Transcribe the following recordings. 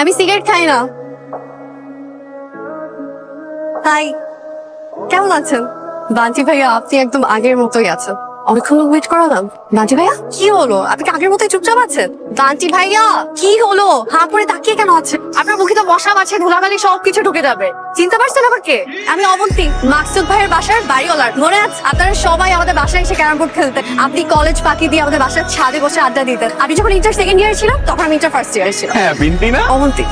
আমি সিগারেট খাই না। হাই, কেমন আছেন? বান্টি ভাইয়া, আপনি একদম আগের মতোই আছেন। অনেকক্ষণ ওয়েট করালাম। বান্টি ভাইয়া, কি হলো? আপনি কি আগের মতোই চুপচাপ আছেন? বান্টি ভাইয়া, কি হলো? হা করে তাকিয়ে কেন আছেন? আপনার মুখে তো মশা মাছে ধুলাবালি সবকিছু ঢুকে যাবে। চিনতে পারছেন আমাকে? আমি অবন্তী, মাকসুদ ভাইয়ের বাসার বাড়িওয়ালার। মনে আছে? আপনারা সবাই আমাদের বাসায় এসে ক্যারাম বোর্ড খেলতেন। আপনি কলেজ ফাঁকি দিয়ে আমাদের বাসার ছাদে বসে আড্ডা দিতেন। আপনি যখন ইন্টার সেকেন্ড ইয়ার ছিলাম, তখন আমি ইন্টার ফার্স্ট ইয়ার ছিলাম। হ্যাঁ, বিন্তি না? অবন্তী,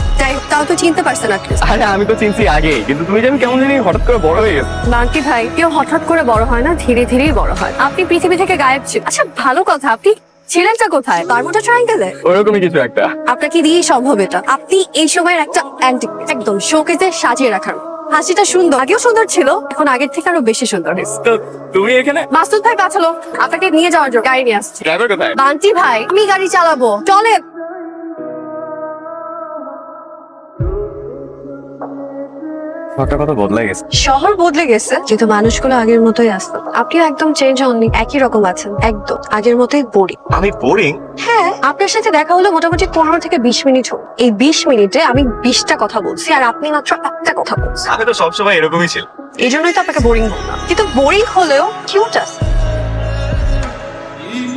তাও তো চিনতে পারছেন আপনি। আরে আমি তো চিনছি আগে, কিন্তু তুমি যেন কেমন জানি হঠাৎ করে বড় হয়ে গেছো। বান্টি ভাই, কেউ হঠাৎ করে বড় হয় না, ধীরে ধীরেই বড় হয়। আপনি পৃথিবী থেকে গায়েব ছিলেন। আচ্ছা, ভালো কথা, আপনি ছিলেনটা কোথায়? বারমুডা ট্রায়াঙ্গেলে? ওরকমই কিছু একটা। আপনাকে দিয়েই সম্ভব এটা। আপনি এই সময়ের একটা অ্যান্টিক, একদম শোকেসে সাজিয়ে রাখার। হাসিটা সুন্দর, আগেও সুন্দর ছিল, এখন আগের থেকে আরো বেশি সুন্দর হয়েছে। তো তুমি এখানে? মাসুদ ভাই পাঠালো আপনাকে নিয়ে যাওয়ার জন্য, গাড়ি নিয়ে আসছে। ড্রাইভার কোথায়? বান্টি ভাই, আমি গাড়ি চালাবো, চলে। শহরটা কত বদলে গেছে। শহর বদলে গেছে, কিন্তু মানুষগুলো আগের মতোই আসতো। আপনিও একদম চেঞ্জ হননি, একই রকম আছেন, একদম আগের মতোই বোরিং। আমি বোরিং? হ্যাঁ, আপনার সাথে দেখা হলো মোটামুটি 15 থেকে 20 মিনিট হল। এই 20 মিনিটে আমি 20টা কথা বলছি, আর আপনি মাত্র একটা কথা বলছেন। আমি তো সবসময় এরকমই ছিল। এই জন্যই তো আপনাকে বোরিং বললাম, কিন্তু বোরিং হলেও কিউট আছে।